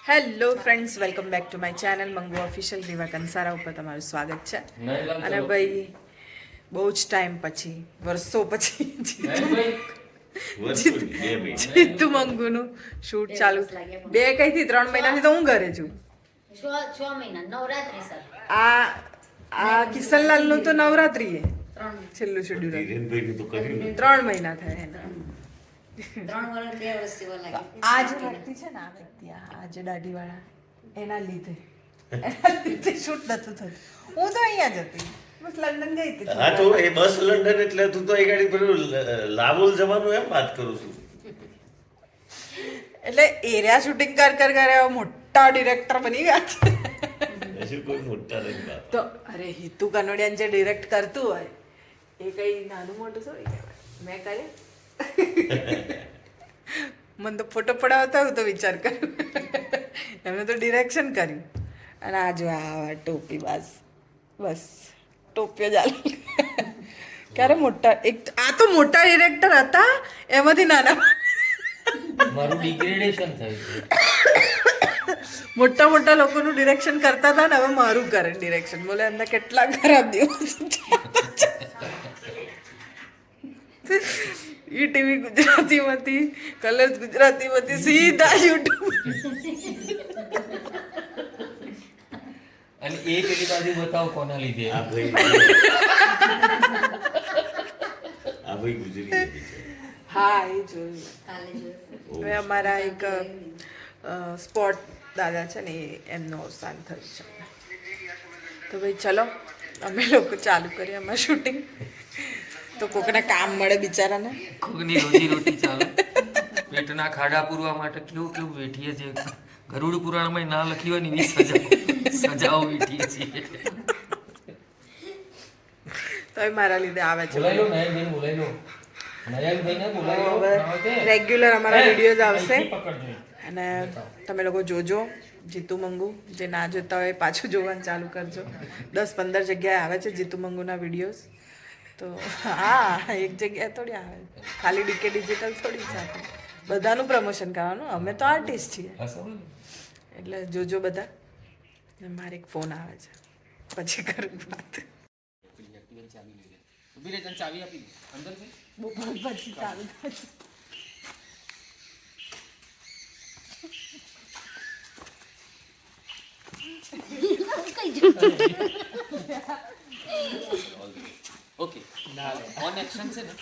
Hello friends, welcome back to my channel Mangu official. Riva Kansara ઉપર તમારું સ્વાગત છે. અને ભાઈ બહુ જ ટાઈમ પછી, વર્ષો પછી જીતુ મંગુનું શૂટ ચાલુ. 3 મહિનાથી તો હું ઘરે છું. 6 મહિના નવરાત્રી સર. આ કિશનલાલનું તો નવરાત્રી છેલ્લું શેડ્યુલ 3 મહિના થયા એના. 3 વર્ષ 2 વર્ષ જેવા લાગે. આ જે વ્યક્તિ છે ને, આ વ્યક્તિ આ જે દાઢીવાળા, એના લીધે શૂટ નતું થતું. હું તો અહીંયા જ હતી, બસ લંડન ગઈ હતી. હા તો એ બસ લંડન એટલે તું તો એ ગાડી પેલું લાવોલ જવાનું એમ વાત કરું છું. એટલે એરિયા શૂટિંગ કર એવા મોટા ડિરેક્ટર બની ગયા છે. હજુ કોઈ મોટા નથી વાત. તો અરે હિતુ કનોડિયાન જે ડિરેક્ટ કરતું હોય એ કઈ નાનું મોટું થોડી કહેવાય. મેં કરે મને તો ફોટો પડાવતા હું તો વિચાર કરું. એમને તો ડિરેક્શન કર્યું. અને આ જો આ ટોપી બસ ટોપીઓ ચાલે. ક્યારે મોટા આ તો મોટા ડિરેક્ટર હતા, એમાંથી નાના મારું ડિગ્રેડેશન થયું છે. મોટા લોકોનું ડિરેક્શન કરતા હતા ને, હવે મારું કરે ડિરેક્શન. બોલે એમને કેટલા ખરાબ દિવસ. ટીવી ગુજરાતીમાંથી, કલર્સ ગુજરાતીમાંથી સીધા યુટ્યુબ. અને એ પેલી બાજુ બતાવો કોના લીધે. આ ભાઈ ગુજરી ગઈ છે. હા, એ જોયું. કાલે જોયું. હવે અમારા એક સ્પોર્ટ દાદા છે ને, એમનું અવસાન થયું છે. તો ભાઈ ચલો અમે લોકો ચાલુ કરીએ અમારું શૂટિંગ. તો કોકને કામ મળે બિચારાને. કોકની રોજી રોટી ચાલે. પેટના ખાડા પૂરવા માટે કેવું વેઠીએ છીએ. ગરુડ પુરાણમાં ના લખી હોય ને એવી સજાઓ વેઠીએ છીએ. તો એ મારા લીધે આવે છે. બોલાઈ લો નયનભાઈ, બોલાઈ લો નયનભાઈને, બોલાઈ લો. રેગ્યુલર અમારા વિડીયોઝ આવશે અહીંથી પકડજો. અને તમે લોકો જોજો. જીતુ મંગુ જે ના જોતા હોય પાછું જોવાનું ચાલુ કરજો. 10-15 જગ્યાએ આવે છે જીતુ મંગુના વિડીયોઝ. તો હા, એક જગ્યાએ થોડી આવે, ખાલી ડીકે ડિજિટલ થોડી છે. બધાનું પ્રમોશન કરવાનું, અમે તો આર્ટિસ્ટ છીએ. હસો ને? એટલે જોજો બધા. મારે એક ફોન આવે છે, પછી કરું વાત. ઊભી રહે, તને ચાવી આપી દે. અંદર છે. બપોર પછી ચાલુ થશે. ઓકે, ઓન એક્શન છે ને.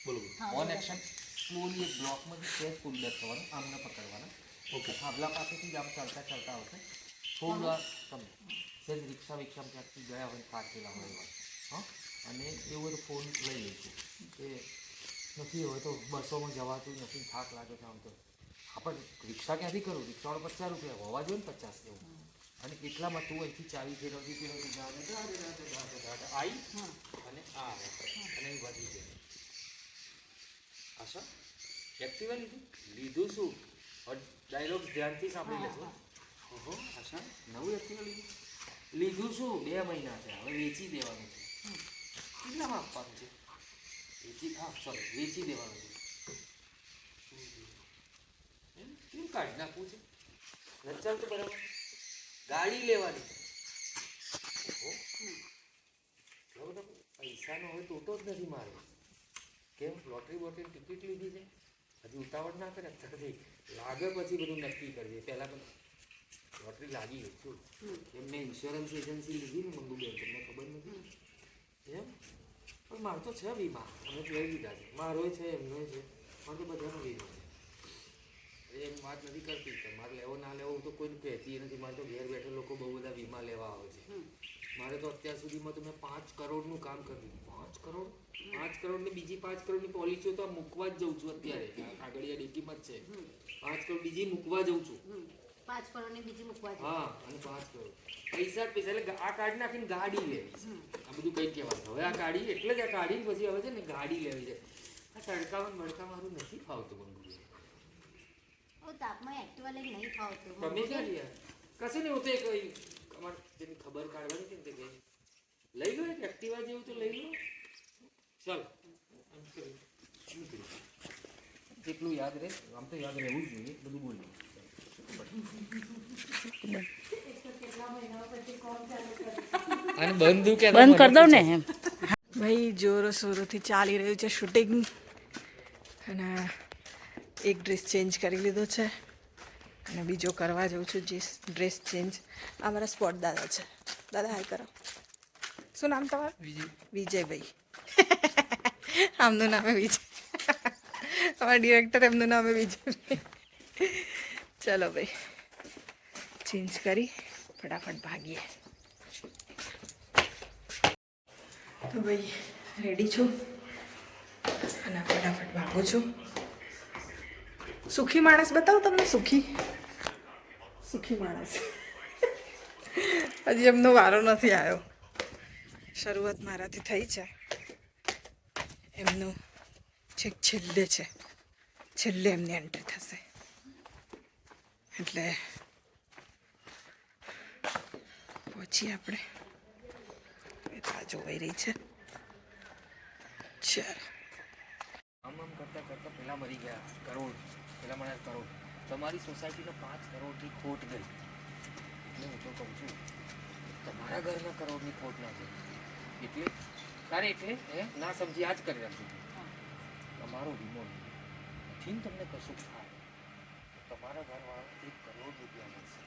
બોલો ઓન એક્શન. સ્લોલી એક બ્લોકમાંથી સેજ ફૂલ બેક કરવાનું, આમને પકડવાના. ઓકે, હાબલા પાસેથી જ આમ ચાલતા આવશે. થોડું આ તમે સેજ રિક્ષામાં ક્યાંકથી ગયા હોય, થાકેલા હોય એવા. હા, અને એવું હોય તો ફોન લઈ લઈશું કે નથી હોય તો બસોમાં જવાતું નથી, થાક લાગે છે આમ તો. આપણે રિક્ષા ક્યાંથી કરું? રિક્ષાવાળો 50 રૂપિયા હોવા જોઈએ ને, 50 જેવું. અને એટલામાં તું અહીંથી ચાવી ફેરવતી આવી અને આ આવે અને એ વધી જાય. આશા એક્ટિવા લીધું શું? ડાયલોગ ધ્યાનથી સાંભળી લેજો. ઓહો આશા, નવું એક્ટિવા લીધું શું? 2 મહિના છે, હવે વેચી દેવાનું છે. કેટલામાં આપવાનું છે? વેચી દેવાનું છે. કેમ કાઢી નાખવું છે? નથી ચાલતું બરાબર. ગાડી લેવાની. પૈસાનો હવે ટોટો જ નથી મારે. કેમ લોટરી બોટરી ટિકિટ લીધી છે? હજી ઉતાવળ ના કરે, લાગે પછી બધું નક્કી કરીએ. પહેલાં પણ લોટરી લાગી ગઈ શું? એમ મેં ઇન્સ્યોરન્સ એજન્સી લીધી ને મંગુબેન, તમને ખબર નથી એમ? પણ મારે તો છે વીમા, અમે લઈ લીધા છે. મારો છે, એમનો છે, મારે તો બધાનો વીમા છે. એમ વાત નથી કરતી કે મારે લેવો ના લેવો, હું તો કોઈને કહેતી નથી. મારે તો ઘેર બેઠા લોકો બહુ બધા વીમા લેવા આવે છે. મારે તો અત્યાર સુધીમાં તો મેં 5 કરોડનું કામ કર્યું. 5 કરોડની બીજી 5 કરોડની પોલિસીઓ તો મૂકવા જ જઉં છું અત્યારે. આગળિયા ડેકીમાં જ છે. 5 કરોડ બીજી મૂકવા જઉં છું. 5 કરોડની બીજી મૂકવા છે. હા, અને 5 કરોડ પૈસા એટલે આ કાઢી નાખીને ગાડી લેવી છે. આ બધું કઈ કહેવાનું. હવે આ ગાડી એટલે જ આ કાઢી પછી હવે છે ને ગાડી લેવી છે. આ તડકામાં બડકા મારું નથી ફાવતું મંગુ. તાપમાં એક્ટિવા લઈને નહીં ફાવતું. તમે ક્યાં ગયા? કશે નહીં હોતે કઈ અમારે જેની ખબર કાઢવાની છે ને તે લઈ લો એક એક્ટિવા જેવું તો લઈ લો. ચાલ જેટલું યાદ રહે આમ તો યાદ રહેવું જ જોઈએ બધું બોલવું. અને બંધ કરી દઉં ને એમ. ભાઈ જોરો શોરોથી ચાલી રહ્યું છે શૂટિંગ અને એક ડ્રેસ ચેન્જ કરી લીધો છે અને બીજો કરવા જાઉં છું જે ડ્રેસ ચેન્જ. આ મારા સ્પોટ દાદા છે. દાદા હાય કરો. શું નામ તમારું? વિજયભાઈ. આમનું નામે વિજય. અમારા ડિરેક્ટર એમનું નામે વિજયભાઈ. ચલો ભાઈ ચેન્જ કરી ફટાફટ ભાગીએ. તો ભાઈ રેડી છું અને ફટાફટ ભાગું છું. સુખી માણસ બતાવું તમને. સુખી માણસ હજી એમનો વારો નથી આવ્યો. શરૂઆત મારાથી થઈ છે, એમનું છેક છેલ્લે છે. છેલ્લે એમની એન્ટ્રી થશે એટલે પહોંચીએ આપણે. આ જોવાઈ રહી છે. ચાલો આમ કરતાં કરતાં પહેલા મરી ગયા કરોડ. પહેલા મળ્યા કરોડ. તમારી સોસાયટીનો 5 કરોડની ખોટ ગઈ એટલે હું તો કહું છું તમારા ઘરના કરોડની ખોટ ના ગઈ એટલે એટલે ના સમજી આ જ કરી રાખજો. તમારો વીમો નથી ને તમને કશું થાય તમારા ઘરવાળા 1 કરોડ રૂપિયા મળશે.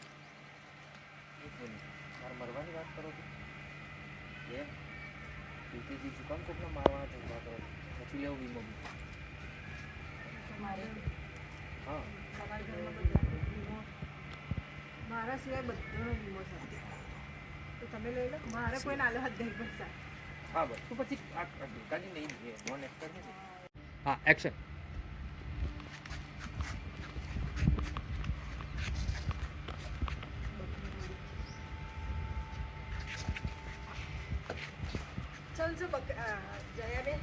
1 મિનિટ મારે મરવાની વાત કરો છો એમ પ્રીતિજી શું કામ કોકના મારવાના ધંધા કરો પછી લેવો વીમો બી. હા મારા સિવાય બધાનો વીમો થાય તો તમે લઈ લો. મારે કોઈ નાલે હાથ નહીં પડશે. હા બસ તો પછી આ દુકાની નહીં નોન એક્ટર નથી. હા એક્શન. ચાલજો જયાબેન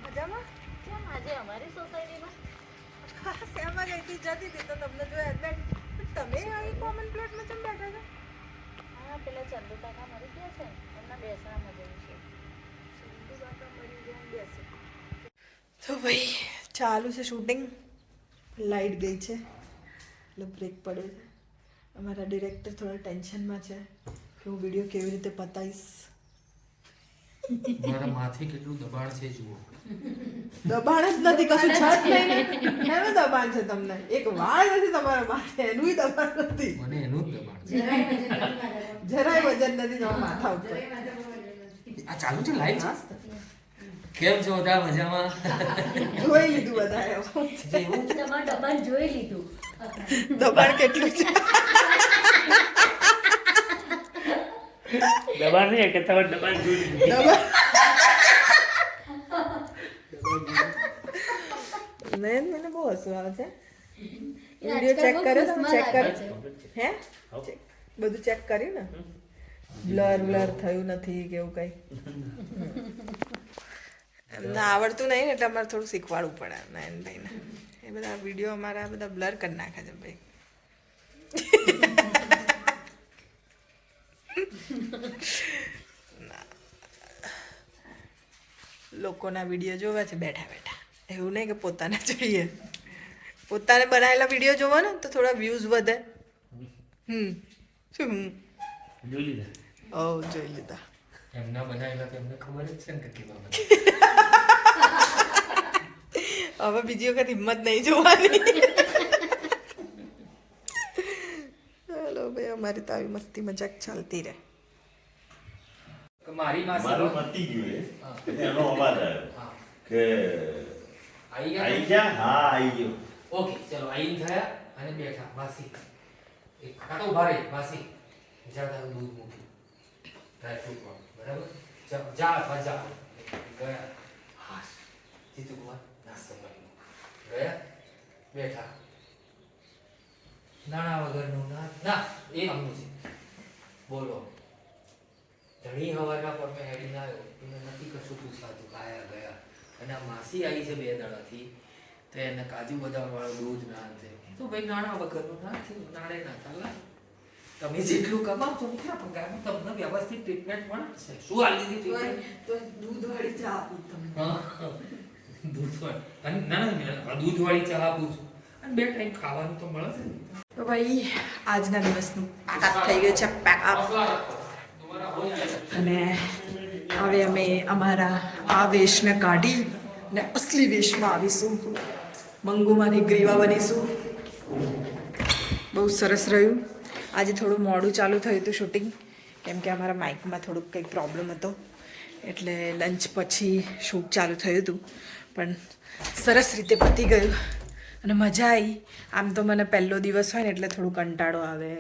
મજામાં? કેમ આજે અમારી સોસાયટીમાં શેમાં ગઈ હતી? જતી હતી તો તમને જોયા જ બેઠ. તમે અહીં કોમન પ્લોટમાં કેમ બેઠા છો? હા પેલા ચંદુ કાકા મરી ગયા છે એમના બેસણામાં જવું છે. તો ભાઈ ચાલુ છે શૂટિંગ. લાઇટ ગઈ છે એટલે બ્રેક પડ્યો છે. અમારા ડિરેક્ટર થોડા ટેન્શનમાં છે કે હું વિડીયો કેવી રીતે પતાવીશ. મારા માથે કેટલું દબાણ છે જુઓ. દબાણ જ નથી, કશું છે જ નહીં ને. એનું દબાણ છે તમને. એક વાળ નથી તમારા માથે, એનું દબાણ નથી. મને એનું જ દબાણ છે. જરાય વજન નથી તમારા માથા ઉપર. આ ચાલુ છે લાઈવ છે. કેમ છો બધા મજામાં? જોઈ લીધું બધાએ. તમારું દબાણ જોઈ લીધું. દબાણ કેટલું છે? દબાણ નહીં કે તમારે દબાણ જોઈ લીધું. દબાણ નહીં, મને બહુ હસવું આવે છે. વિડીયો ચેક કર્યો તમે? ચેક કર્યો? હે બધું ચેક કર્યું ને? બ્લર થયું નથી કે એવું કઈ? એમને આવડતું નહીં ને એટલે અમારે થોડું શીખવાડવું પડે નયનભાઈને. એ બધા વિડીયો અમારા બધા બ્લર કરી નાખે છે ભાઈ. લોકોના વિડીયો જોવા છે બેઠા બેઠા. એવું નહીં કે પોતાને જોઈએ. પોતાને બનાવેલા વિડીયો જોવો ને તો થોડા વ્યૂઝ વધે. શું જોઈ લીધા. ઓ જોઈ લીધા. એમના બનાવેલા તો એમને ખબર જ છે ને કે કેવા બને. હવે બીજી વખત હિંમત નહીં જોવાની. ચાલો ભાઈ અમારી તો આવી મસ્તી મજાક ચાલતી રહે. મારી માસી મારું પતી ગયું એટલે એનો અવાજ આવ્યો હા કે આવી આઈ ગયા. ગયા. હા આઈ ગયો. ઓકે ચલો આઈન થયા અને બેઠા માસી એક કાટો ઉભા રહી માસી જા તારું દૂધ મૂક્યું ડ્રાયફ્રૂટ માં બરાબર જા અથવા જા ગયા. હા જીતુકુમાર નાસ્તો કરી ગયા બેઠા નાણા વગરનું ના ના એ આમનું છે બોલો ધણી હવારના પર મેં હેડી ના આવ્યો એને નથી કશું પૂછાતું આયા ગયા અને આ માસી આવી છે 2 દાડાથી તો એને કાજુ બદામ વાળું દૂધ ના છે તો ભાઈ નાણા વગરનું ના છે નાણે ના ચાલે તમે જેટલું કમાવશો એટલા પગારમાં તમને વ્યવસ્થિત ટ્રીટમેન્ટ મળશે શું હાલી દીધી ટ્રીટમેન્ટ તો દૂધ વાળી ચા આપી તમને. હા દૂધવાળી અને ના ના મિલન દૂધવાળી ચા આપું છું અને 2 ટાઈમ ખાવાનું તો મળે છે ને. તો ભાઈ આજના દિવસનું પેકઅપ થઈ ગયું છે પેકઅપ. અને હવે અમે અમારા આ વેશને કાઢી ને અસલી વેશમાં આવીશું. મંગુમાંની ગ્રીવા બનીશું. બહુ સરસ રહ્યું. આજે થોડું મોડું ચાલુ થયું હતું શૂટિંગ, કેમ કે અમારા માઇકમાં થોડુંક કંઈક પ્રોબ્લેમ હતો, એટલે લંચ પછી શૂટ ચાલુ થયું હતું. પણ સરસ રીતે પતી ગયું અને મજા આવી. આમ તો મને પહેલો દિવસ હોય ને એટલે થોડું કંટાળો આવે,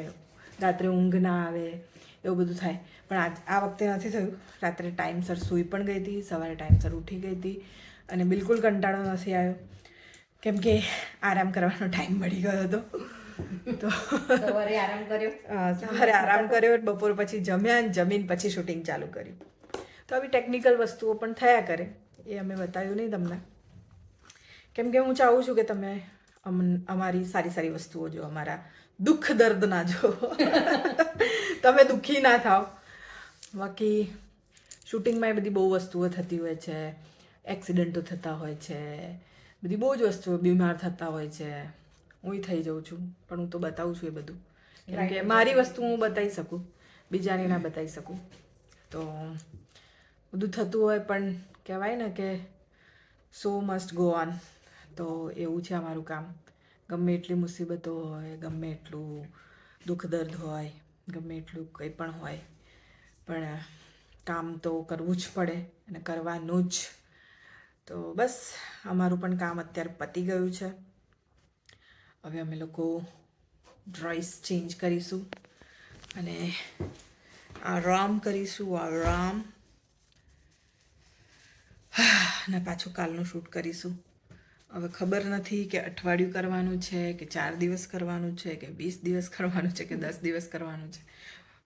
રાત્રે ઊંઘ ના આવે, એવું બધું થાય. પણ આ વખતે નથી થયું. રાત્રે ટાઈમસર સૂઈ પણ ગઈ હતી, સવારે ટાઈમસર ઉઠી ગઈ હતી અને બિલકુલ કંટાળો નથી આવ્યો, કેમ કે આરામ કરવાનો ટાઈમ મળી ગયો હતો. તો સવારે આરામ કર્યો. સવારે આરામ કર્યો, બપોર પછી જમ્યા, જમીન પછી શૂટિંગ ચાલુ કર્યું. તો આવી ટેકનિકલ વસ્તુઓ પણ થયા કરે, એ અમે બતાવ્યું નહીં તમને, કેમ કે હું ચાહું છું કે તમે અમારી સારી સારી વસ્તુઓ જો, અમારા દુઃખ દર્દ ના જો, તમે દુઃખી ના થાવ. બાકી શૂટિંગમાં એ બધી બહુ વસ્તુઓ થતી હોય છે, એક્સિડન્ટો થતા હોય છે, બધી બહુ જ વસ્તુઓ, બીમાર થતા હોય છે. હું થઈ જાઉં છું, પણ હું તો બતાવું છું એ બધું, કેમ કે મારી વસ્તુ હું બતાવી શકું, બીજાની ના બતાવી શકું. તો બધું થતું હોય, પણ કહેવાય ને કે સો મસ્ટ ગો ઓન. તો એવું છે અમારું કામ. ગમે એટલી મુસીબતો હોય, ગમે એટલું દુઃખ દર્દ હોય, ગમે એટલું કંઈ પણ હોય, પણ કામ તો કરવું જ પડે અને કરવાનું જ. તો બસ અમારું પણ કામ અત્યારે પતી ગયું છે. હવે અમે લોકો ડ્રેસ ચેન્જ કરીશું અને આરામ કરીશું, આરામ. અને પાછું કાલનું શૂટ કરીશું. હવે ખબર નથી કે અઠવાડિયું કરવાનું છે કે 4 દિવસ કરવાનું છે કે 20 દિવસ કરવાનું છે કે 10 દિવસ કરવાનું છે.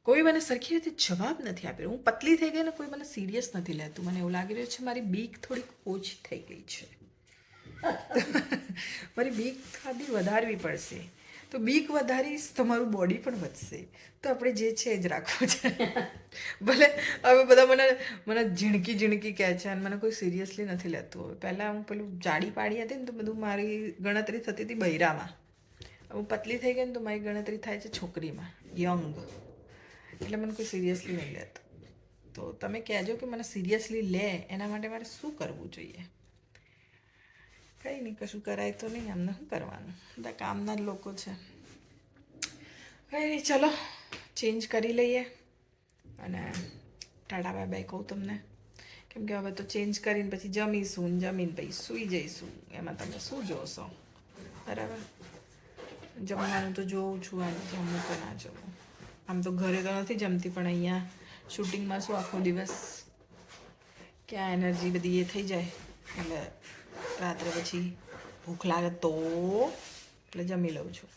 કોઈ મને સરખી રીતે જવાબ નથી આપ્યો. હું પતલી થઈ ગઈ ને કોઈ મને સિરિયસ નથી લેતું. મને એવું લાગી રહ્યું છે મારી બીક થોડીક ઓછી થઈ ગઈ છે. મારી બીક થોડી વધારવી પડશે. તો બીક વધારીશ તો મારું બોડી પણ વધશે. તો આપણે જે છે એ જ રાખવું છે. ભલે હવે બધા મને ઝીણકી કહે છે અને મને કોઈ સિરિયસલી નથી લેતું. હવે પહેલાં હું પેલું જાડી પાડી હતી ને તો બધું મારી ગણતરી થતી હતી બૈરામાં. હું પતલી થઈ ગઈ ને તો મારી ગણતરી થાય છે છોકરીમાં, યંગ. એટલે મને કોઈ સિરિયસલી નહીં લેતું. તો તમે કહેજો કે મને સિરિયસલી લે, એના માટે મારે શું કરવું જોઈએ? કંઈ નહીં, કશું કરાય તો નહીં, અમને શું કરવાનું? બધા કામના જ લોકો છે. કંઈ નહીં, ચલો ચેન્જ કરી લઈએ અને ટાટા બાય બાય કહું તમને, કેમ કે હવે તો ચેન્જ કરીને પછી જમીશું, જમીને પછી સૂઈ જઈશું. એમાં તમે શું જોશો? બરાબર, જમવાનું તો જોઉં છું, આજે જમવું તો ના જમવું. આમ તો ઘરે તો નથી જમતી, પણ અહીંયા શૂટિંગમાં શું આખો દિવસ ક્યાં એનર્જી બધી એ થઈ જાય, એટલે રાત્રે પછી ભૂખ લાગે તો એટલે જમી લઉં છું.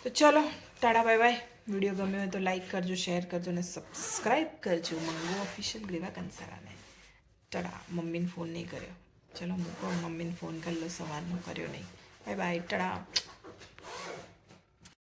તો ચલો ટાટા બાય બાય. વિડીયો ગમ્યો હોય તો લાઈક કરજો, શેર કરજો અને સબસ્ક્રાઈબ કરજો મંગુ ઓફિશિયલ ગ્રીવા કંસારાને. ટાટા. મમ્મીને ફોન નહીં કર્યો. ચલો મૂકો, મમ્મીને ફોન કરી લો, સવારનો કર્યો નહીં. Bye bye, Tata.